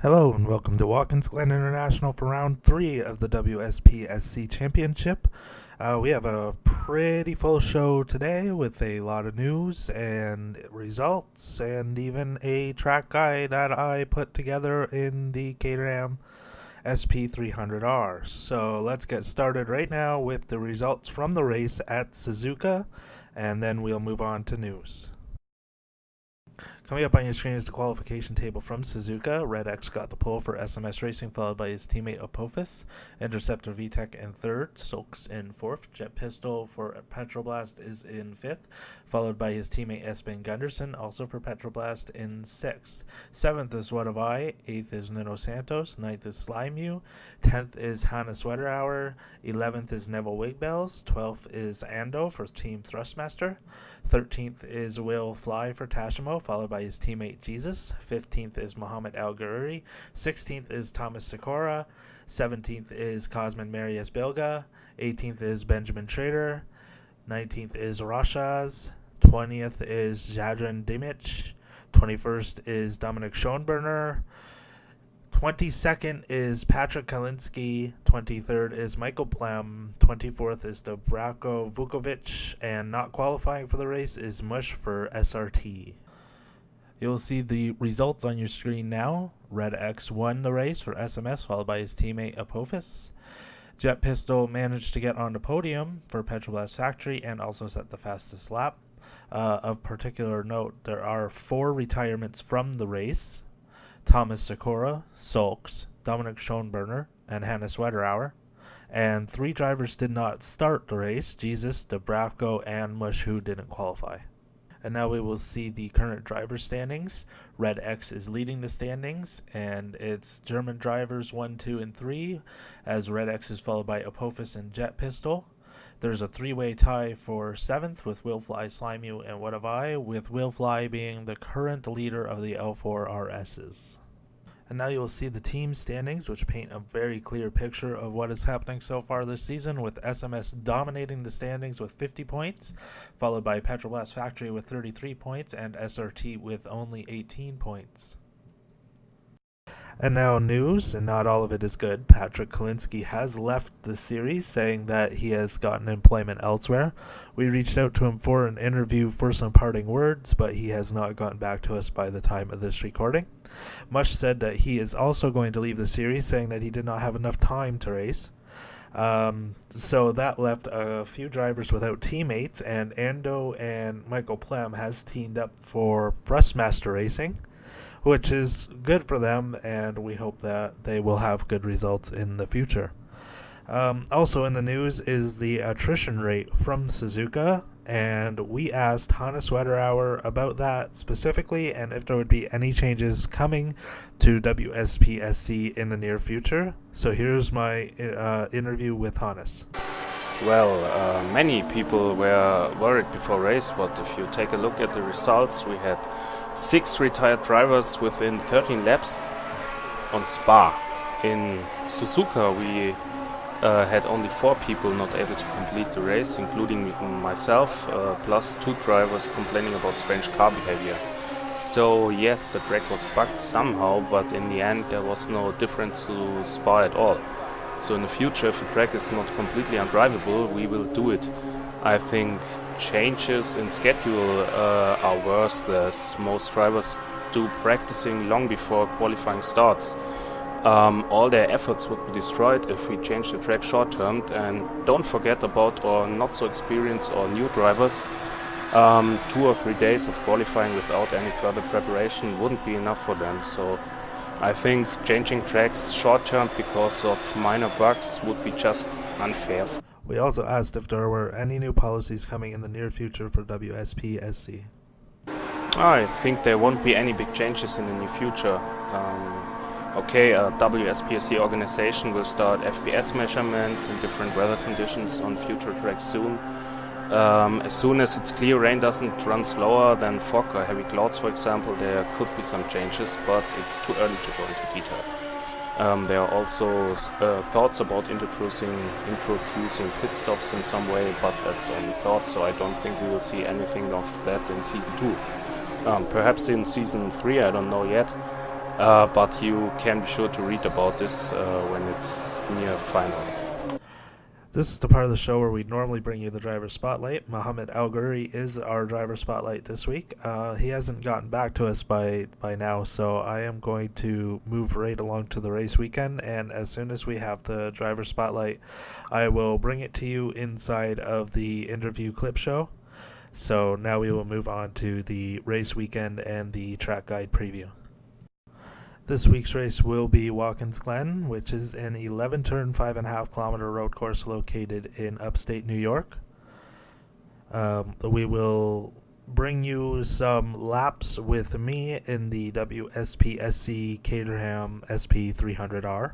Hello and welcome to Watkins, Glen International for round 3 of the WSPSC Championship. We have a pretty full show today with a lot of news and results and even a track guide that I put together in the Caterham SP300R. So let's get started right now with the results from the race at Suzuka, and then we'll move on to news. Coming up on your screen is the qualification table from Suzuka. Red X got the pole for SMS Racing, followed by his teammate Apophis. Interceptor VTEC in third, Sulks in fourth. Jet Pistol for Petroblast is in fifth, followed by his teammate Espen Gunderson, also for Petroblast, in sixth. Seventh is What Have I, eighth is Nuno Santos, ninth is Slimeu, 10th is Hannah Sweaterhour, 11th is Neville Wigbells, 12th is Ando for Team Thrustmaster, 13th is Will Fly for Tashimo, followed by his teammate Jesus. 15th is Mohammed Al Gururi. 16th is Thomas Sikora. 17th is Cosmin Marius Bilga. 18th is Benjamin Trader. 19th is Rashaz. 20th is Jadran Dimic. 21st is Dominic Schoenberner. 22nd is Patrick Kalinski, 23rd is Michael Plem, 24th is Dobrako Vukovic, and not qualifying for the race is Mush for SRT. You'll see the results on your screen now. Red X won the race for SMS, followed by his teammate Apophis. Jet Pistol managed to get on the podium for Petroblast Factory and also set the fastest lap. Of particular note, there are 4 retirements from the race: Thomas Sikora, Sulks, Dominic Schoenberner, and Hannah Sweaterhour. And 3 drivers did not start the race: Jesus, Dobrako, and Mush, who didn't qualify. And now we will see the current driver standings. Red X is leading the standings, and it's German drivers 1, 2, and 3, as Red X is followed by Apophis and Jet Pistol. There's a 3-way tie for 7th with Will Fly, Slimeu, and What Have I, with Will Fly being the current leader of the L4 RSs. And now you will see the team standings, which paint a very clear picture of what is happening so far this season, with SMS dominating the standings with 50 points, followed by Petroblast Factory with 33 points, and SRT with only 18 points. And now news, and not all of it is good. Patrick Kalinski has left the series, saying that he has gotten employment elsewhere. We reached out to him for an interview for some parting words, but he has not gotten back to us by the time of this recording. Mush said that he is also going to leave the series, saying that he did not have enough time to race. So that left a few drivers without teammates, and Ando and Michael Plem has teamed up for Thrustmaster Racing, which is good for them, and we hope that they will have good results in the future. Also in the news is the attrition rate from Suzuka, and we asked Hannah Sweaterhour about that specifically and if there would be any changes coming to WSPSC in the near future. So here's my interview with Hannes. Well, many people were worried before race, but if you take a look at the results, we had 6 retired drivers within 13 laps on Spa. In Suzuka, we had only 4 people not able to complete the race, including myself, plus 2 drivers complaining about strange car behavior. So yes, the track was bugged somehow, but in the end there was no difference to Spa at all. So in the future, if the track is not completely undrivable, we will do it. I think changes in schedule are worse, as most drivers do practicing long before qualifying starts. All their efforts would be destroyed if we change the track short-term, and don't forget about our not so experienced or new drivers. 2 or 3 days of qualifying without any further preparation wouldn't be enough for them. So I think changing tracks short-term because of minor bugs would be just unfair. We also asked if there were any new policies coming in the near future for WSPSC. I think there won't be any big changes in the near future. WSPSC organization will start FPS measurements in different weather conditions on future tracks soon. As soon as it's clear rain doesn't run slower than fog or heavy clouds, for example, there could be some changes, but it's too early to go into detail. There are also thoughts about introducing pit stops in some way, but that's only thoughts, so I don't think we will see anything of that in Season 2. Perhaps in Season 3, I don't know yet. but you can be sure to read about this when it's near final. This is the part of the show where we normally bring you the driver spotlight. Mohammed Al Ghuri is our driver spotlight this week. He hasn't gotten back to us by now, so I am going to move right along to the race weekend, and as soon as we have the driver spotlight, I will bring it to you inside of the interview clip show. So now we will move on to the race weekend and the track guide preview. This week's race will be Watkins Glen, which is an 11-turn, 5.5 kilometer road course located in upstate New York. We will bring you some laps with me in the WSPSC Caterham SP300R.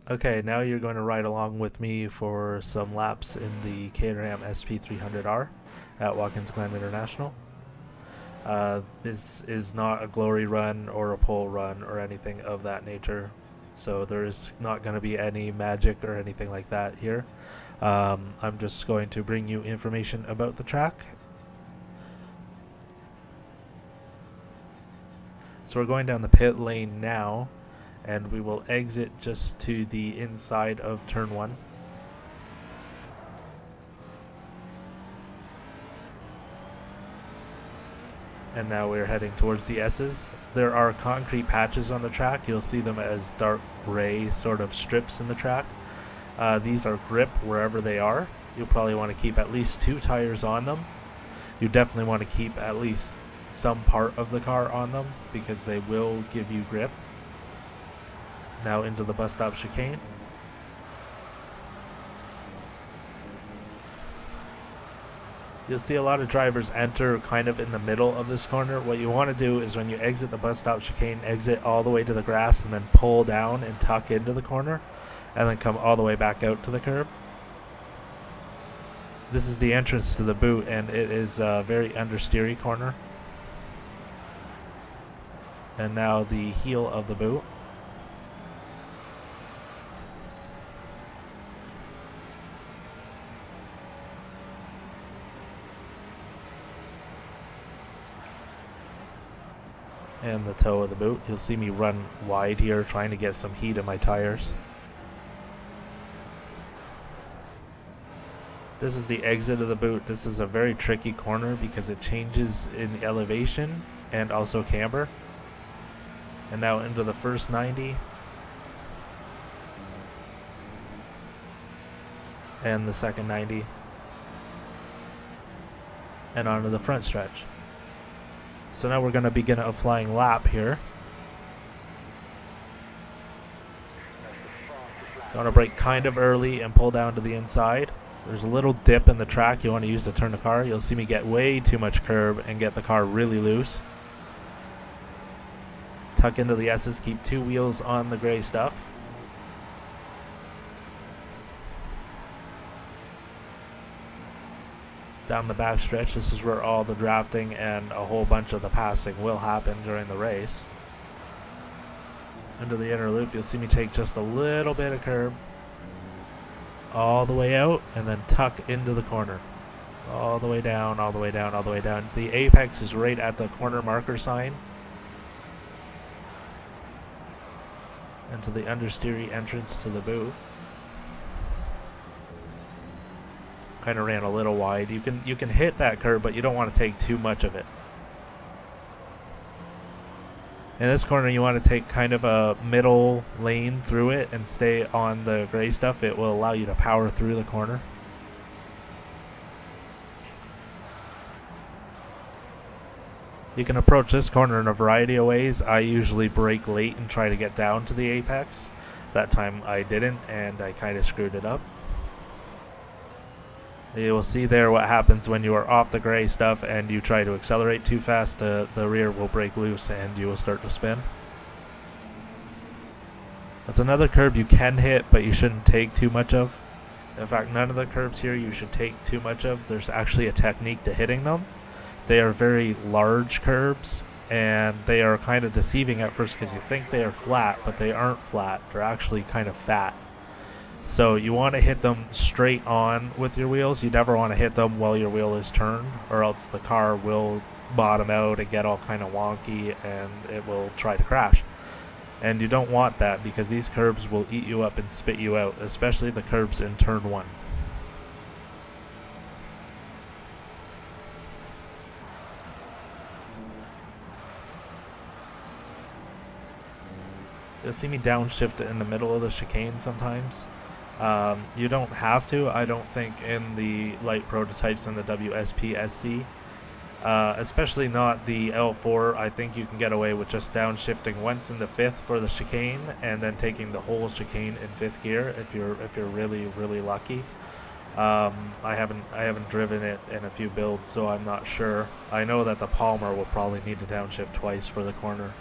Okay, now you're going to ride along with me for some laps in the Caterham SP300R at Watkins Glen International. This is not a glory run or a pole run or anything of that nature, so there's not going to be any magic or anything like that here. I'm just going to bring you information about the track. So we're going down the pit lane now, and we will exit just to the inside of turn 1. And now we're heading towards the S's. There are concrete patches on the track. You'll see them as dark gray sort of strips in the track. These are grip wherever they are. You'll probably want to keep at least 2 tires on them. You definitely want to keep at least some part of the car on them because they will give you grip. Now into the bus stop chicane. You'll see a lot of drivers enter kind of in the middle of this corner. What you want to do is when you exit the bus stop chicane, exit all the way to the grass and then pull down and tuck into the corner and then come all the way back out to the curb. This is the entrance to the boot, and it is a very understeery corner. And now the heel of the boot. And the toe of the boot. You'll see me run wide here trying to get some heat in my tires. This is the exit of the boot. This is a very tricky corner because it changes in elevation and also camber. And now into the first 90. And the second 90. And onto the front stretch. So now we're going to begin a flying lap here. You want to brake kind of early and pull down to the inside. There's a little dip in the track you want to use to turn the car. You'll see me get way too much curb and get the car really loose. Tuck into the S's, keep 2 wheels on the gray stuff. Down the back stretch, this is where all the drafting and a whole bunch of the passing will happen during the race. Into the inner loop, you'll see me take just a little bit of curb all the way out and then tuck into the corner. All the way down, all the way down, all the way down. The apex is right at the corner marker sign. Into the understeery entrance to the boot. Kind of ran a little wide. You can hit that curb, but you don't want to take too much of it. In this corner, you want to take kind of a middle lane through it and stay on the gray stuff. It will allow you to power through the corner. You can approach this corner in a variety of ways. I usually brake late and try to get down to the apex. That time I didn't, and I kind of screwed it up. You will see there what happens when you are off the gray stuff and you try to accelerate too fast. The rear will break loose and you will start to spin. That's another curb you can hit, but you shouldn't take too much of. In fact, none of the curbs here you should take too much of. There's actually a technique to hitting them. They are very large curbs, and they are kind of deceiving at first because you think they are flat, but they aren't flat. They're actually kind of fat. So you want to hit them straight on with your wheels. You never want to hit them while your wheel is turned, or else the car will bottom out and get all kind of wonky, and it will try to crash. And you don't want that, because these curbs will eat you up and spit you out, especially the curbs in turn 1. You'll see me downshift in the middle of the chicane sometimes. You don't have to, I don't think, in the light prototypes in the WSPSC. Especially not the L4. I think you can get away with just downshifting once in the 5th for the chicane, and then taking the whole chicane in 5th gear if you're really lucky. I haven't driven it in a few builds, so I'm not sure. I know that the Palmer will probably need to downshift twice for the corner.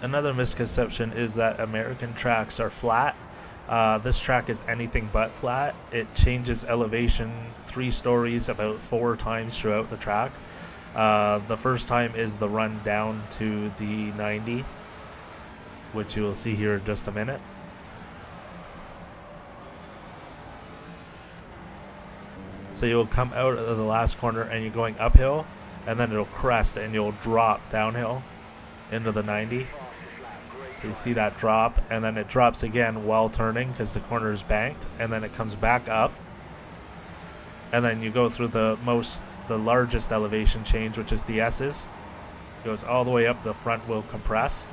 Another misconception is that American tracks are flat. This track is anything but flat. It changes elevation 3 stories about 4 times throughout the track. The first time is the run down to the 90, which you will see here in just a minute. So you'll come out of the last corner and you're going uphill, and then it'll crest and you'll drop downhill into the 90. So you see that drop, and then it drops again while turning because the corner is banked, and then it comes back up, and then you go through the largest elevation change, which is the S's. It goes all the way up, the front will compress.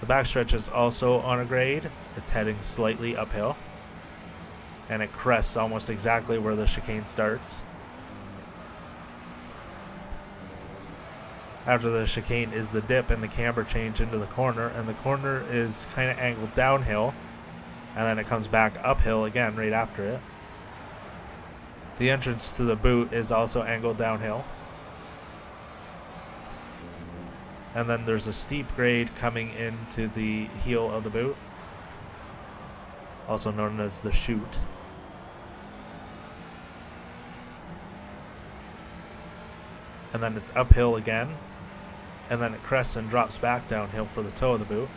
The backstretch is also on a grade. It's heading slightly uphill, and it crests almost exactly where the chicane starts. After the chicane is the dip and the camber change into the corner, and the corner is kind of angled downhill, and then it comes back uphill again right after it. The entrance to the boot is also angled downhill. And then there's a steep grade coming into the heel of the boot, also known as the chute. And then it's uphill again, and then it crests and drops back downhill for the toe of the boot.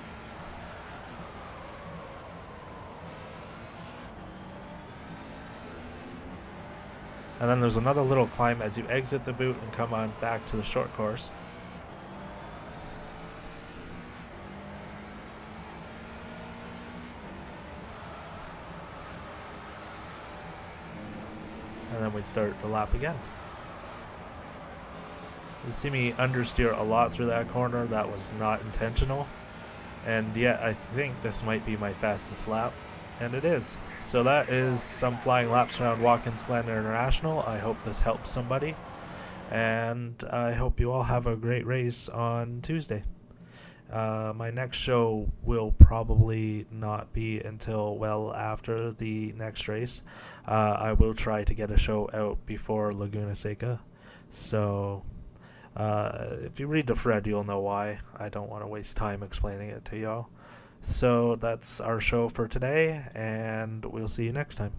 And then there's another little climb as you exit the boot and come on back to the short course. And then we'd start the lap again. You see me understeer a lot through that corner. That was not intentional, and yet I think this might be my fastest lap, and it is. So that is some flying laps around Watkins Glen International. I hope this helps somebody, and I hope you all have a great race on Tuesday. My next show will probably not be until well after the next race. I will try to get a show out before Laguna Seca, so if you read the thread, you'll know why. I don't want to waste time explaining it to y'all. So that's our show for today, and we'll see you next time.